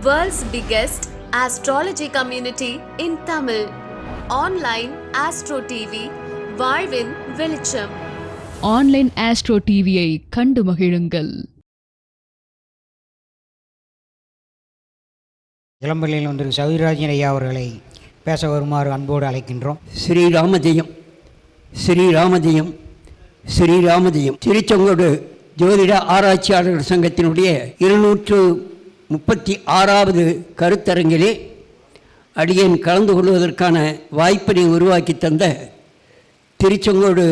World's biggest astrology community in Tamil. Online Astro TV, வாழ்வின் வெளிச்சம். Online astro டிவியை கண்டு மகிழுங்கள். இளம்பள்ளியில் வந்திருக்கும் சௌரிராஜன் ஐயா அவர்களை பேச வருமாறு அன்போடு அழைக்கின்றோம். ஸ்ரீராமஜெயம், ஸ்ரீராமஜெயம், ஸ்ரீராமஜெயம். திருச்செங்கோடு ஜோதிட ஆராய்ச்சியாளர்கள் சங்கத்தினுடைய 236வது கருத்தரங்கிலே அடியேன் கலந்து கொள்வதற்கான வாய்ப்பினை உருவாக்கி தந்த திருச்செங்கோடு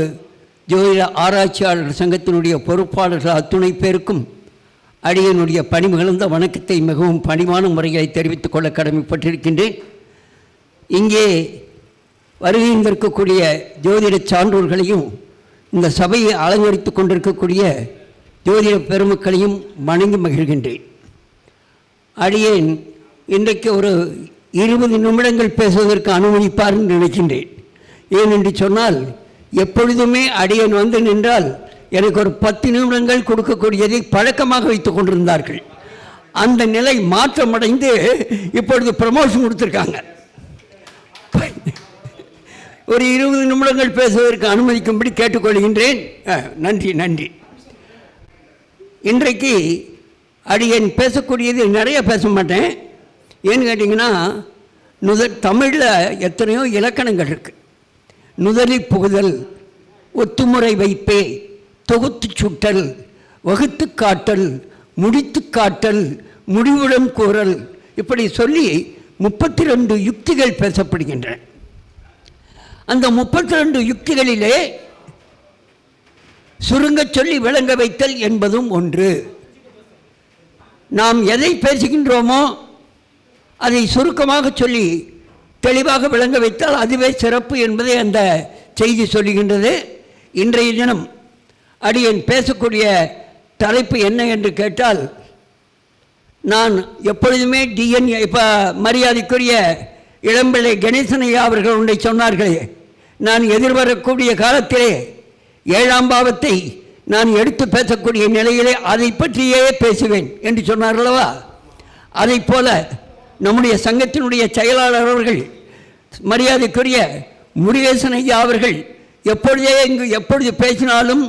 ஜோதிட ஆராய்ச்சியாளர்கள் சங்கத்தினுடைய பொறுப்பாளர்கள் அத்துணை பேருக்கும் அடியனுடைய பணிமிகுந்த வணக்கத்தை மிகவும் பணிவான முறைகளை தெரிவித்துக் கொள்ள கடமைப்பட்டிருக்கின்றேன். இங்கே வருகின்றிருக்கக்கூடிய ஜோதிட சான்றோர்களையும் இந்த சபையை அலங்கரித்து கொண்டிருக்கக்கூடிய ஜோதிட பெருமக்களையும் வணங்கி மகிழ்கின்றேன். அடியேன் இன்றைக்கு ஒரு 20 நிமிடங்கள் பேசுவதற்கு அனுமதிப்பார் என்று நினைக்கின்றேன். ஏனென்று சொன்னால் எப்பொழுதுமே அடியேன் வந்து நின்றால் எனக்கு ஒரு 10 நிமிடங்கள் கொடுக்கக்கூடியதை பழக்கமாக வைத்து கொண்டிருந்தார்கள். அந்த நிலை மாற்றமடைந்து இப்பொழுது ப்ரமோஷன் கொடுத்துருக்காங்க. ஒரு 20 நிமிடங்கள் பேசுவதற்கு அனுமதிக்கும்படி கேட்டுக்கொள்கின்றேன். நன்றி நன்றி. இன்றைக்கு அடியேன் பேசக்கூடியது நிறைய பேச மாட்டேன். ஏன்னு கேட்டிங்கன்னா தமிழில் எத்தனையோ இலக்கணங்கள் இருக்குது. நுதலி புகுதல், ஒத்துமுறை வைப்பே, தொகுத்து சுட்டல், வகுத்து காட்டல், முடித்து காட்டல், முடிவுடன் கூறல், இப்படி சொல்லி 32 யுக்திகள் பேசப்படுகின்றன. அந்த 32 யுக்திகளிலே சுருங்க சொல்லி விளங்க வைத்தல் என்பதும் ஒன்று. நாம் எதை பேசுகின்றோமோ அதை சுருக்கமாக சொல்லி தெளிவாக விளங்க வைத்தால் அதுவே சிறப்பு என்பதை அந்த செய்தி சொல்லுகின்றது. இன்றைய தினம் அடியேன் பேசக்கூடிய தலைப்பு என்ன என்று கேட்டால், நான் எப்பொழுதுமே டிஎன்ஏ இப்போ மரியாதைக்குரிய இளம்பிள்ளை கணேசனையா அவர்கள் ஒன்றை சொன்னார்களே, நான் எதிர்வரக்கூடிய காலத்திலே 7ஆம் பாவத்தை நான் எடுத்து பேசக்கூடிய நிலையிலே அதை பற்றியே பேசுவேன் என்று சொன்னார்களவா. அதை போல நம்முடைய சங்கத்தினுடைய செயலாளர் அவர்கள் மரியாதைக்குரிய முருகேசன் ஐயா அவர்கள் எப்பொழுது பேசினாலும்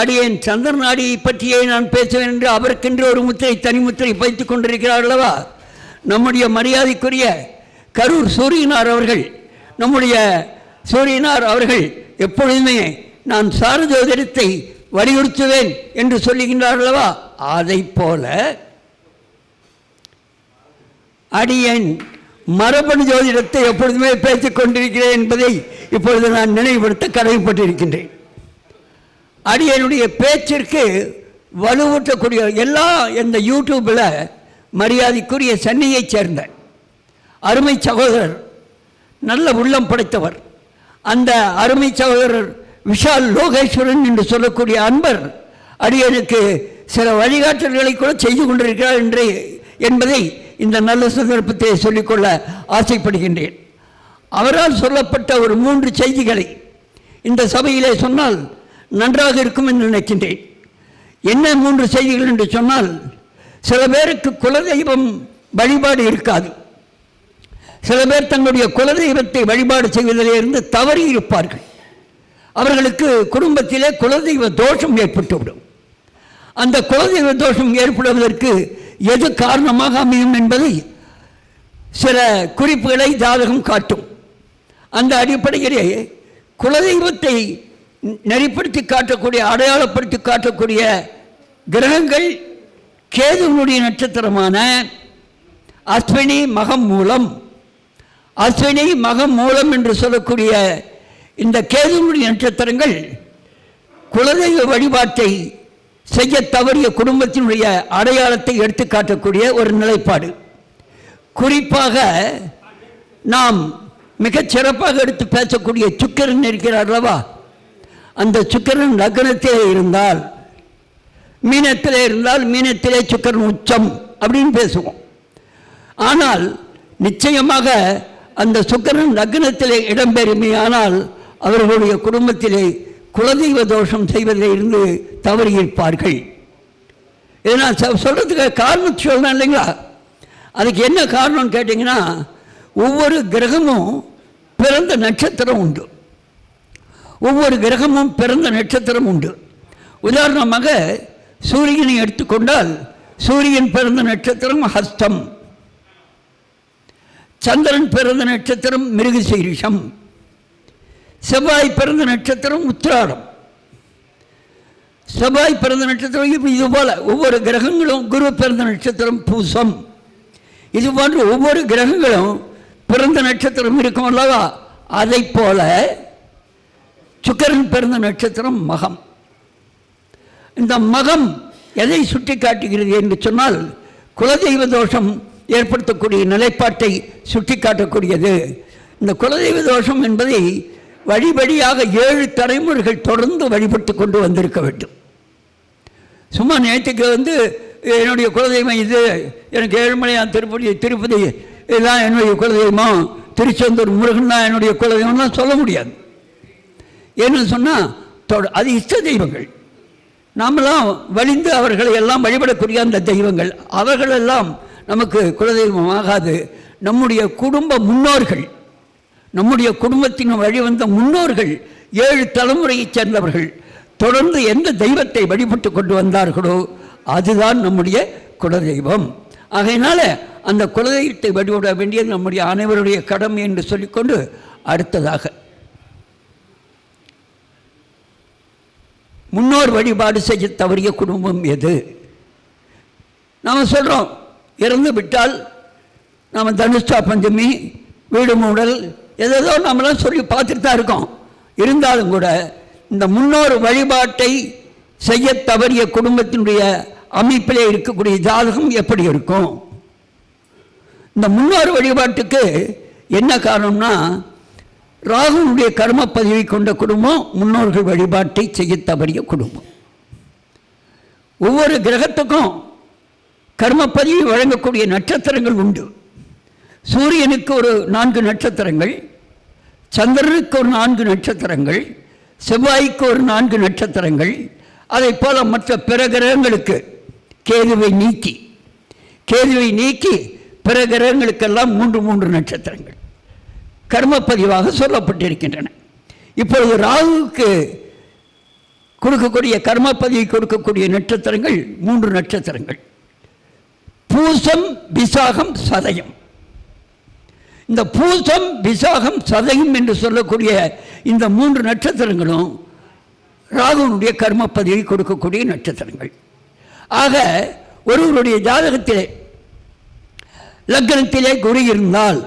அடியேன் சந்திரநாடியை பற்றியே நான் பேசுவேன் என்று அவருக்கென்று ஒரு முத்திரை தனிமுத்திரை வைத்துக் கொண்டிருக்கிறார்களவா. நம்முடைய மரியாதைக்குரிய கரூர் சூரியனார் அவர்கள், நம்முடைய சூரியனார் அவர்கள் எப்பொழுதுமே நான் சாரஜோதிடத்தை வலியுறுத்துவேன் என்று சொல்லுகின்றார்களவா. அதை போல அடியேன் மரபணு ஜோதிடத்தை எப்பொழுதுமே பேசிக் கொண்டிருக்கிறேன் என்பதை இப்பொழுது நான் நினைவுபடுத்த கடமைப்பட்டிருக்கின்றேன். அடியனுடைய பேச்சிற்கு வலுவூட்டக்கூடிய இந்த யூடியூப்பில் மரியாதைக்குரிய சென்னையைச் சேர்ந்த அருமை சகோதரர், நல்ல உள்ளம் படைத்தவர், அந்த அருமை சகோதரர் விஷால் லோகேஸ்வரன் என்று சொல்லக்கூடிய அன்பர் அடியனுக்கு சில வழிகாட்டல்களை கூட செய்து கொண்டிருக்கிறார் என்பதை இந்த நல்ல சந்தர்ப்பத்தை சொல்லிக்கொள்ள ஆசைப்படுகின்றேன். அவரால் சொல்லப்பட்ட ஒரு 3 செய்திகளை இந்த சபையிலே சொன்னால் நன்றாக இருக்கும் என்று நினைக்கின்றேன். என்ன 3 செய்திகள் என்று சொன்னால், சில பேருக்கு குலதெய்வம் வழிபாடு இருக்காது. சில பேர் தங்களுடைய குலதெய்வத்தை வழிபாடு செய்வதிலிருந்து தவறி இருப்பார்கள். அவர்களுக்கு குடும்பத்திலே குலதெய்வ தோஷம் ஏற்பட்டுவிடும். அந்த குலதெய்வ தோஷம் ஏற்படுவதற்கு எது காரணமாக அமையும் என்பதை சில குறிப்புகளை ஜாதகம் காட்டும். அந்த அடிப்படையிலே குலதெய்வத்தை நெறிப்படுத்தி காட்டக்கூடிய, அடையாளப்படுத்தி காட்டக்கூடிய கிரகங்கள் கேதுவனுடைய நட்சத்திரமான அஸ்வினி மகம் மூலம், அஸ்வினி மகம் மூலம் என்று சொல்லக்கூடிய இந்த கேதுவனுடைய நட்சத்திரங்கள் குலதெய்வ வழிபாட்டை செய்ய தவறிய குடும்பத்தினுடைய அடையாளத்தை எடுத்து காட்டக்கூடிய ஒரு நிலைப்பாடு. குறிப்பாக நாம் மிகச் சிறப்பாக எடுத்து பேசக்கூடிய சுக்கிரன் இருக்கிறார் அல்லவா. அந்த சுக்கிரன் லக்னத்திலே இருந்தால், மீனத்திலே இருந்தால் மீனத்திலே சுக்கிரன் உச்சம் அப்படின்னு பேசுவோம். ஆனால் நிச்சயமாக அந்த சுக்கிரன் லக்னத்திலே இடம்பெறுமே, ஆனால் அவர்களுடைய குடும்பத்திலே குலதெய்வ தோஷம் செய்வதில் இருந்து தவறியிருப்பார்கள். இதை நான் சொல்கிறதுக்கு காரணம் சொல்லணும் இல்லைங்களா. அதுக்கு என்ன காரணம்னு கேட்டிங்கன்னா, ஒவ்வொரு கிரகமும் பிறந்த நட்சத்திரம் உண்டு. ஒவ்வொரு கிரகமும் பிறந்த நட்சத்திரம் உண்டு. உதாரணமாக சூரியனை எடுத்துக்கொண்டால் சூரியன் பிறந்த நட்சத்திரம் ஹஸ்தம், சந்திரன் பிறந்த நட்சத்திரம் மிருகசீரிஷம், செவ்வாய் பிறந்த நட்சத்திரம் உத்திராடம், செவ்வாய் பிறந்த நட்சத்திரம் இதுபோல் ஒவ்வொரு கிரகங்களும், குரு பிறந்த நட்சத்திரம் பூசம், இது போன்று ஒவ்வொரு கிரகங்களும் பிறந்த நட்சத்திரம் இருக்கும் அல்லவா. அதை போல சுக்கிரன் பிறந்த நட்சத்திரம் மகம். இந்த மகம் எதை சுட்டி காட்டுகிறது என்று சொன்னால், குலதெய்வ தோஷம் ஏற்படுத்தக்கூடிய நிலைப்பாட்டை சுட்டி காட்டக்கூடியது. இந்த குலதெய்வ தோஷம் என்பதை வழிபடியாக 7 தலைமுறைகள் தொடர்ந்து வழிபட்டு கொண்டு வந்திருக்க வேண்டும். சும்மா நேற்றுக்கு என்னுடைய குலதெய்வம் இது, எனக்கு ஏழுமலையான் திருப்பதி இதுதான் என்னுடைய குலதெய்வம், திருச்செந்தூர் முருகன் தான் என்னுடைய குலதெய்வம்லாம் சொல்ல முடியாது. ஏன்னு சொன்னால் அது இஷ்ட தெய்வங்கள். நாமெல்லாம் வலிந்து அவர்களை எல்லாம் வழிபடக்கூடிய அந்த தெய்வங்கள், அவர்களெல்லாம் நமக்கு குலதெய்வம் ஆகாது. நம்முடைய குடும்ப முன்னோர்கள், நம்முடைய குடும்பத்தின் வழிவந்த முன்னோர்கள் 7 தலைமுறையைச் சேர்ந்தவர்கள் தொடர்ந்து எந்த தெய்வத்தை வழிபட்டு கொண்டு வந்தார்களோ அதுதான் நம்முடைய குலதெய்வம். ஆகையினால அந்த குலதெய்வத்தை வழிபட வேண்டியது நம்முடைய அனைவருடைய கடமை என்று சொல்லிக்கொண்டு, அடுத்ததாக முன்னோர் வழிபாடு செய்ய தவறிய குடும்பம் எது? நாம் சொல்கிறோம், இறந்து விட்டால் நாம் தனுஷ்டா பஞ்சமி, வீடு மூடல், ஏதோ நம்மளாம் சொல்லி பார்த்துட்டு தான் இருக்கோம். இருந்தாலும் கூட இந்த முன்னோர் வழிபாட்டை செய்ய தவறிய குடும்பத்தினுடைய அமைப்பிலே இருக்கக்கூடிய ஜாதகம் எப்படி இருக்கும்? இந்த முன்னோர் வழிபாட்டுக்கு என்ன காரணம்னா, ராகுனுடைய கர்ம பதிவை கொண்ட குடும்பம் முன்னோர்கள் வழிபாட்டை செய்ய தவறிய குடும்பம். ஒவ்வொரு கிரகத்துக்கும் கர்மப்பதிவை வழங்கக்கூடிய நட்சத்திரங்கள் உண்டு. சூரியனுக்கு ஒரு 4 நட்சத்திரங்கள், சந்திரனுக்கு ஒரு 4 நட்சத்திரங்கள், செவ்வாய்க்கு ஒரு 4 நட்சத்திரங்கள். அதை போல மற்ற பிற கிரகங்களுக்கு கேதுவை நீக்கி பிற கிரகங்களுக்கெல்லாம் 3 நட்சத்திரங்கள் கர்மப்பதிவாக சொல்லப்பட்டிருக்கின்றன. இப்பொழுது ராகுவுக்கு கொடுக்கக்கூடிய கர்மப்பதிவை கொடுக்கக்கூடிய நட்சத்திரங்கள் 3 நட்சத்திரங்கள், பூசம், விசாகம், சதயம். இந்த பூசம், விசாகம், சதயம் என்று சொல்லக்கூடிய இந்த 3 நட்சத்திரங்களும் ராகுனுடைய கர்மப்பதிவை கொடுக்கக்கூடிய நட்சத்திரங்கள். ஆக ஒருவருடைய ஜாதகத்திலே லக்னத்திலே குரு இருந்தால்,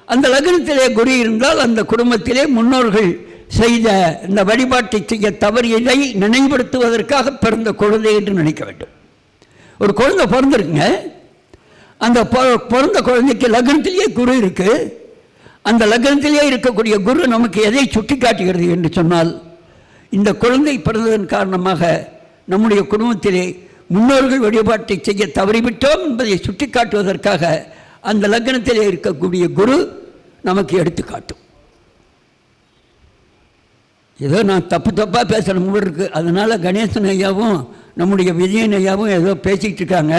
அந்த லக்னத்திலே குரு இருந்தால் அந்த குடும்பத்திலே முன்னோர்கள் செய்த இந்த வழிபாட்டை செய்ய தவறியதை நினைவுபடுத்துவதற்காக பிறந்த குழந்தை என்று நினைக்க வேண்டும். ஒரு குழந்தை பிறந்திருக்குங்க, அந்த பிறந்த குழந்தைக்கு லக்னத்திலேயே குரு இருக்கு. அந்த லக்னத்திலேயே இருக்கக்கூடிய குரு நமக்கு எதை சுட்டி காட்டுகிறது என்று சொன்னால், இந்த குழந்தை பிறந்ததன் காரணமாக நம்முடைய குடும்பத்திலே முன்னோர்கள் வழிபாட்டை செய்ய தவறிவிட்டோம் என்பதை சுட்டி காட்டுவதற்காக அந்த லக்னத்திலே இருக்கக்கூடிய குரு நமக்கு எடுத்துக்காட்டும். ஏதோ நான் தப்பாக பேசணும் கூட இருக்குது. அதனால் கணேசன் ஐயாவும் நம்முடைய விஜயன் ஐயாவும் ஏதோ பேசிகிட்டு இருக்காங்க,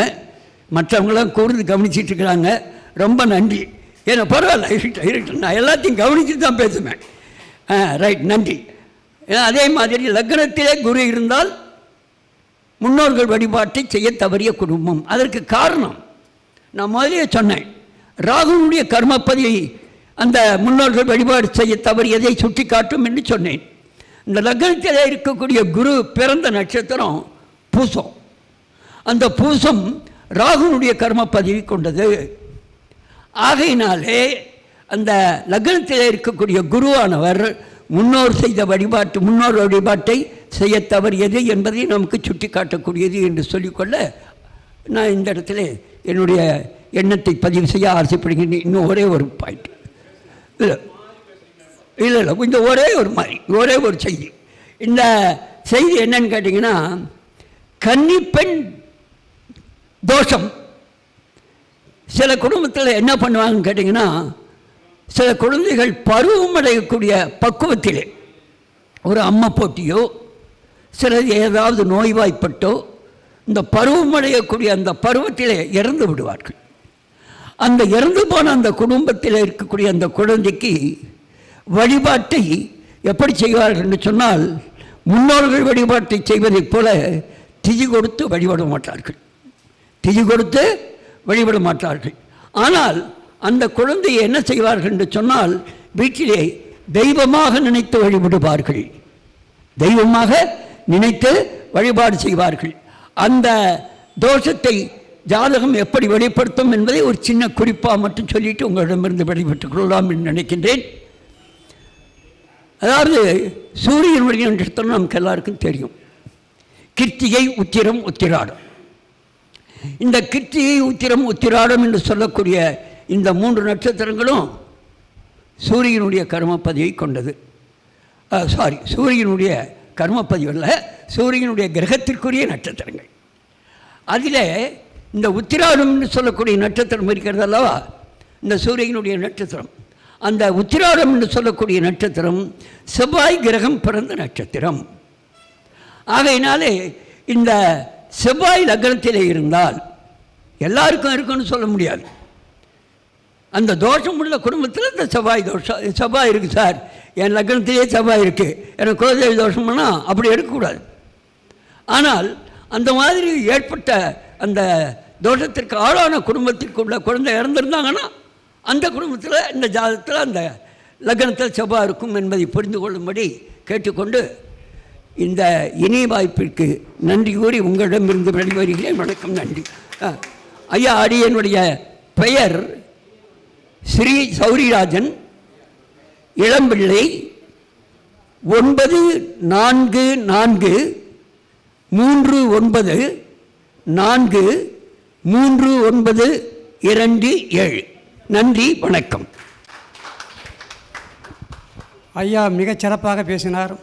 மற்றவங்களாம் கூர்ந்து கவனிச்சிட்டு இருக்கிறாங்க. ரொம்ப நன்றி. ஏன்னா பரவாயில்ல, இருக்கட்டும், நான் எல்லாத்தையும் கவனித்து தான் பேசுவேன். ரைட், நன்றி. ஏன்னா அதே மாதிரி லக்னத்திலே குரு இருந்தால் முன்னோர்கள் வழிபாட்டை செய்ய தவறிய குடும்பம். அதற்கு காரணம் நான் முதலே சொன்னேன், ராகுனுடைய கர்மப்பதியை அந்த முன்னோர்கள் வழிபாடு செய்ய தவறியதை சுட்டி காட்டும் என்று சொன்னேன். இந்த லக்னத்திலே இருக்கக்கூடிய குரு பிறந்த நட்சத்திரம் பூசம். அந்த பூசம் ராகுனுடைய கர்மப்பதிவை கொண்டது. ஆகையினாலே அந்த லக்னத்திலே இருக்கக்கூடிய குருவானவர் முன்னோர் வழிபாட்டை செய்ய தவறியது என்பதை நமக்கு சுட்டி காட்டக்கூடியது என்று சொல்லிக்கொள்ள நான் இந்த இடத்துல என்னுடைய எண்ணத்தை பதிவு செய்ய ஆசைப்படுகிறேன். இன்னும் ஒரே ஒரு பாயிண்ட், இல்லை இந்த ஒரே ஒரு செய்தி. இந்த செய்தி என்னன்னு கேட்டிங்கன்னா, கன்னிப்பெண் தோஷம் சில குடும்பத்தில் என்ன பண்ணுவாங்கன்னு கேட்டிங்கன்னா, சில குழந்தைகள் பருவமடையக்கூடிய பக்குவத்திலே ஒரு அம்மை போட்டியோ, சிலது ஏதாவது நோய்வாய்ப்பட்டோ, இந்த பருவமடையக்கூடிய அந்த பருவத்திலே இறந்து விடுவார்கள். அந்த இறந்து போன அந்த குடும்பத்தில் இருக்கக்கூடிய அந்த குழந்தைக்கு வழிபாட்டை எப்படி செய்வார்கள் என்று சொன்னால், முன்னோர்கள் வழிபாட்டை செய்வதைப் போல திதி கொடுத்து வழிபட மாட்டார்கள். திதி கொடுத்து வழிபட மாட்டார்கள். ஆனால் அந்த குழந்தையை என்ன செய்வார்கள் என்று சொன்னால், வீட்டிலே தெய்வமாக நினைத்து வழிபடுவார்கள். தெய்வமாக நினைத்து வழிபாடு செய்வார்கள். அந்த தோஷத்தை ஜாதகம் எப்படி வெளிப்படுத்தும் என்பதை ஒரு சின்ன குறிப்பாக மட்டும் சொல்லிட்டு உங்களிடமிருந்து வெளிப்பட்டுக் கொள்ளலாம் என்று நினைக்கின்றேன். அதாவது சூரியனுடைய நட்சத்திரம் நமக்கு எல்லாருக்கும் தெரியும். கிருத்திகை, உத்திரம், உத்திராடம். இந்த கிருத்திகை, உத்திரம், உத்திராடம் என்று சொல்லக்கூடிய இந்த 3 நட்சத்திரங்களும் சூரியனுடைய கர்மப்பதிவை கொண்டது. சூரியனுடைய கர்மப்பதிவல்ல, சூரியனுடைய கிரகத்திற்குரிய நட்சத்திரங்கள். அதில் இந்த உத்திராடம் என்று சொல்லக்கூடிய நட்சத்திரம் இருக்கிறது அல்லவா, இந்த சூரியனுடைய நட்சத்திரம். அந்த உத்திராடம் என்று சொல்லக்கூடிய நட்சத்திரம் செவ்வாய் கிரகம் பிறந்த நட்சத்திரம். ஆகையினாலே இந்த செவ்வாய் லக்னத்திலே இருந்தால் எல்லாருக்கும் இருக்குன்னு சொல்ல முடியாது. அந்த தோஷம் உள்ள குடும்பத்தில் இந்த செவ்வாய் இருக்குது சார், என் லக்னத்திலே செவ்வாய் இருக்குது, எனக்கு குலதெய்வ தோஷம்னா அப்படி எடுக்கக்கூடாது. ஆனால் அந்த மாதிரி ஏற்பட்ட அந்த தோஷத்திற்கு ஆளான குடும்பத்திற்குள்ள குழந்தை இறந்துருந்தாங்கன்னா அந்த குடும்பத்தில், இந்த ஜாதகத்தில் அந்த லக்னத்தில் செவ்வாய் இருக்கும் என்பதை புரிந்து கொள்ளும்படி கேட்டுக்கொண்டு இந்த இணைய வாய்ப்பிற்கு நன்றி கூறி உங்களிடமிருந்து வெளிவருகிறேன். வணக்கம், நன்றி. ஐயா, அடியனுடைய பெயர் ஸ்ரீ சௌரிராஜன் இளம்பிள்ளை. 9443943927. நன்றி, வணக்கம். ஐயா மிகச் சிறப்பாக பேசினார்.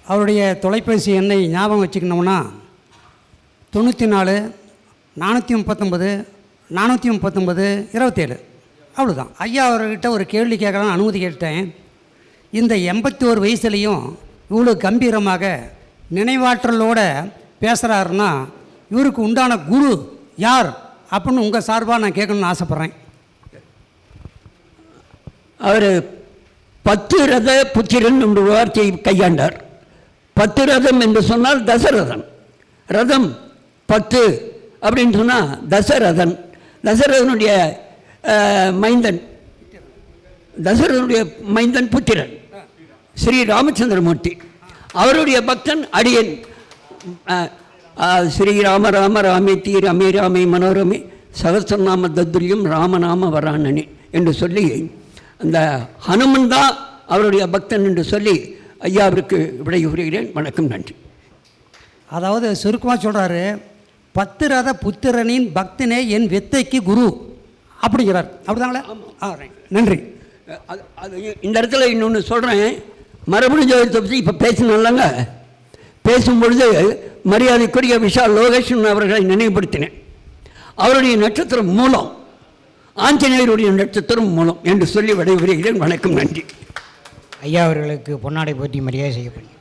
அவருடைய தொலைபேசி எண்ணை ஞாபகம் வச்சுக்கணும்னா 94 439 439 27. அவ்வளோதான். ஐயா அவர்கிட்ட ஒரு கேள்வி கேட்கலான்னு அனுமதி கேட்டேன். இந்த 81 வயசுலேயும் இவ்வளோ கம்பீரமாக நினைவாற்றலோடு பேசுகிறாருன்னா இவருக்கு உண்டான குரு யார் அப்படின்னு உங்கள் சார்பாக நான் கேட்கணும்னு ஆசைப்பட்றேன். அவர் 10 ரத புத்திரன் என்ற வார்த்தையை கையாண்டார். 10 ரதம் என்று சொன்னால் தசரதன். ரதம் 10 அப்படின்னு சொன்னால் தசரதன். தசரதனுடைய மைந்தன், தசரதனுடைய மைந்தன் புத்திரன் ஸ்ரீ ராமச்சந்திரமூர்த்தி. அவருடைய பக்தன் அடியன். ஸ்ரீராம ராம ராமேத்தி ரமே ராமே மனோரமே சகசிரநாம தத்துல்யம் ராமநாம வராணனே என்று சொல்லி அந்த ஹனுமன் தான் அவருடைய பக்தன் என்று சொல்லி ஐயாவிற்கு விடை கூறுகிறேன். வணக்கம், நன்றி. அதாவது சுருக்கமாக சொல்கிறாரு, 10 ரத புத்திரனின் பக்தனே என் வித்தைக்கு குரு அப்படிங்கிறார். அப்படிதாங்களே? நன்றி. அது இந்த இடத்துல இன்னொன்று சொல்கிறேன். மரபணு ஜோதிடத்தை பற்றி இப்போ பேசினாங்க. பேசும்பொழுது மரியாதைக்குரிய விஷால் லோகேஷன் அவர்களை நினைவுபடுத்தினேன். அவருடைய நட்சத்திரம் மூலம், ஆஞ்சநேயருடைய நட்சத்திரம் மூலம் என்று சொல்லி விடைபெறுகிறேன். வணக்கம், நன்றி. ஐயா அவர்களுக்கு பொன்னாடை போற்றி மரியாதை செய்யப்படும்.